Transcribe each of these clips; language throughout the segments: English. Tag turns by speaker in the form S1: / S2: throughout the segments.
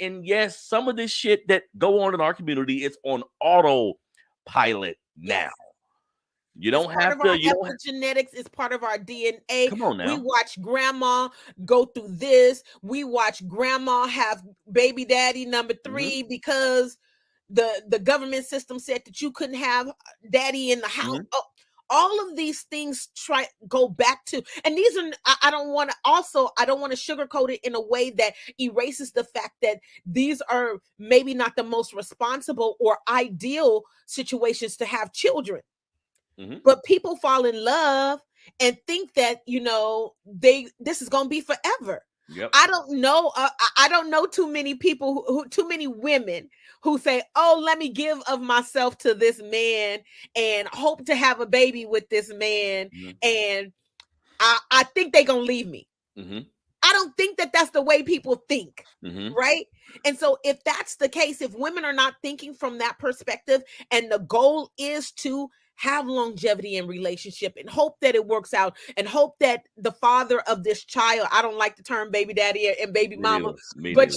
S1: And yes, some of this shit that go on in our community is on autopilot now.
S2: Yes.
S1: You don't have
S2: to.
S1: You don't.
S2: Epigenetics is part of our DNA.
S1: Come on now.
S2: We watch grandma go through this. We watch grandma have baby daddy number 3 because the government system said that you couldn't have daddy in the house. All of these things go back to, and these are, I don't want to sugarcoat it in a way that erases the fact that these are maybe not the most responsible or ideal situations to have children. But people fall in love and think that, this is going to be forever.
S1: Yep.
S2: I don't know. I don't know too many people too many women who say, "Oh, let me give of myself to this man and hope to have a baby with this man." And I think they're going to leave me. I don't think that that's the way people think. Right. And so if that's the case, if women are not thinking from that perspective, and the goal is to have longevity in relationship and hope that it works out and hope that the father of this child, I don't like the term baby daddy and baby mama, but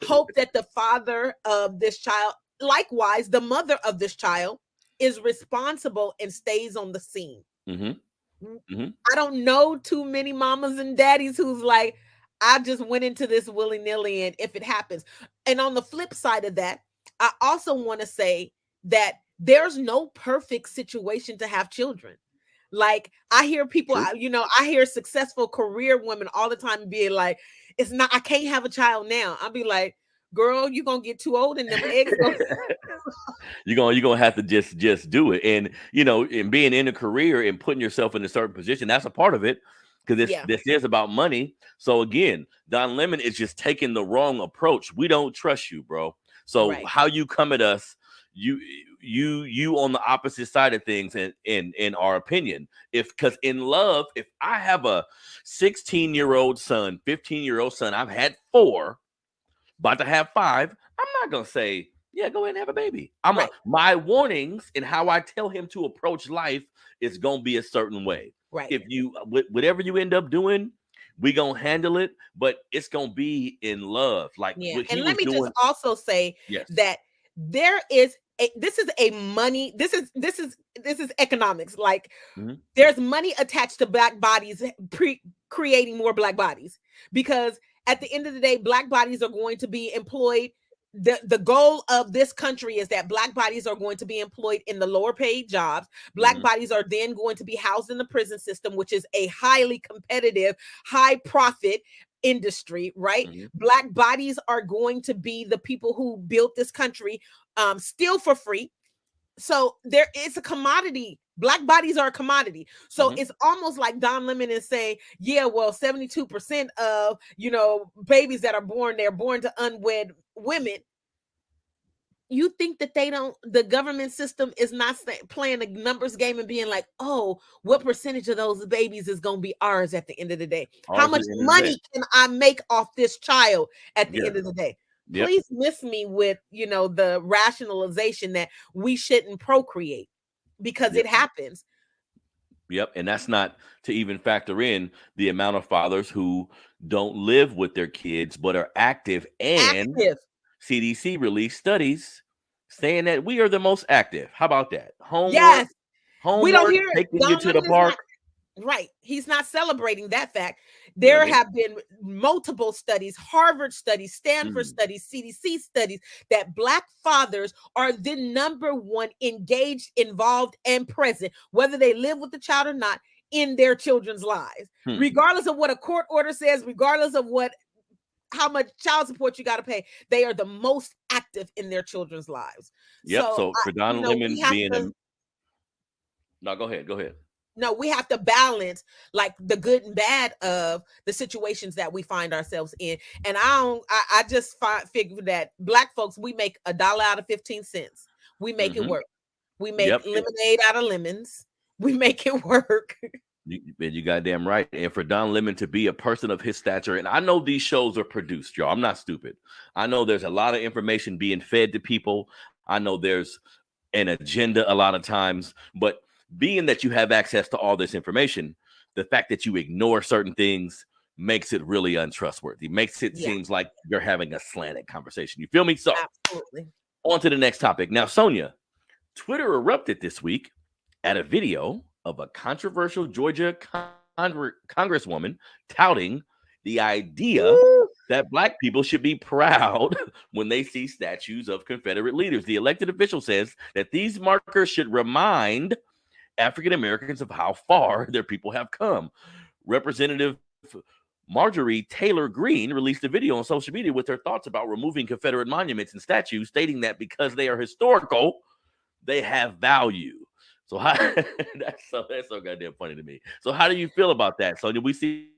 S2: hope that the father of this child, likewise, the mother of this child, is responsible and stays on the scene. I don't know too many mamas and daddies who's like, I just went into this willy-nilly and if it happens. And on the flip side of that, I also want to say that there's no perfect situation to have children. Like, I hear people, I hear successful career women all the time being like, I can't have a child now. I'll be like, girl, you're going to get too old and them eggs.
S1: You're going to have to just do it. And, and being in a career and putting yourself in a certain position, that's a part of it. Because this is about money. So again, Don Lemon is just taking the wrong approach. We don't trust you, bro. So how you come at us, you on the opposite side of things, in our opinion. Because in love, if I have a 16-year-old son, 15-year-old son, I've had 4, about to have 5, I'm not gonna say, yeah, go ahead and have a baby. My warnings and how I tell him to approach life is gonna be a certain way.
S2: Right.
S1: If whatever you end up doing, we gonna handle it, but it's gonna be in love. Like,
S2: and let me just also say that there is this is economics. Like, there's money attached to black bodies, creating more black bodies, because at the end of the day, black bodies are going to be employed. The goal of this country is that black bodies are going to be employed in the lower paid jobs. Black bodies are then going to be housed in the prison system, which is a highly competitive, high profit industry, right? Black bodies are going to be the people who built this country, still for free. So there is a commodity. Black bodies are a commodity. So it's almost like Don Lemon is saying, yeah, well, 72% of, babies that are born, they're born to unwed women. You think that the government system is not playing a numbers game and being like, oh, what percentage of those babies is going to be ours at the end of the day? How much money can I make off this child at the end of the day? Please miss me with, the rationalization that we shouldn't procreate, because it happens.
S1: Yep. And that's not to even factor in the amount of fathers who don't live with their kids, but are active. And CDC released studies saying that we are the most active. How about that? Homework,
S2: we don't hear
S1: taking you to the park.
S2: Right. He's not celebrating that fact. There have been multiple studies, Harvard studies, Stanford studies, CDC studies, that black fathers are the number one engaged, involved, and present, whether they live with the child or not, in their children's lives, regardless of what a court order says, regardless of how much child support you got to pay. They are the most active in their children's lives.
S1: Yep. So for Don Lemon being no, go ahead.
S2: No, we have to balance like the good and bad of the situations that we find ourselves in. And I just figure that black folks, we make $1 out of 15 cents. We make it work. We make lemonade out of lemons. We make it work.
S1: You goddamn right. And for Don Lemon to be a person of his stature, and I know these shows are produced, y'all. I'm not stupid. I know there's a lot of information being fed to people. I know there's an agenda a lot of times, but being that you have access to all this information, the fact that you ignore certain things makes it really untrustworthy, makes it seems like you're having a slanted conversation. You feel me? So
S2: absolutely.
S1: On to the next topic. Now, Sonia, Twitter erupted this week at a video of a controversial Georgia congresswoman touting the idea that Black people should be proud when they see statues of Confederate leaders. The elected official says that these markers should remind African Americans of how far their people have come. Representative Marjorie Taylor Greene released a video on social media with her thoughts about removing Confederate monuments and statues, stating that because they are historical, they have value. So that's so goddamn funny to me. So how do you feel about that? So we see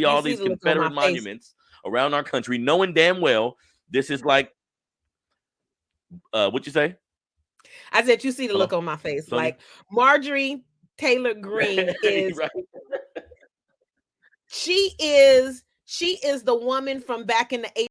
S1: all these Confederate monuments around our country, knowing damn well this is like, what you say?
S2: I said, you see the look on my face. Sonia? Like Marjorie Taylor Greene is right. She is the woman from back in the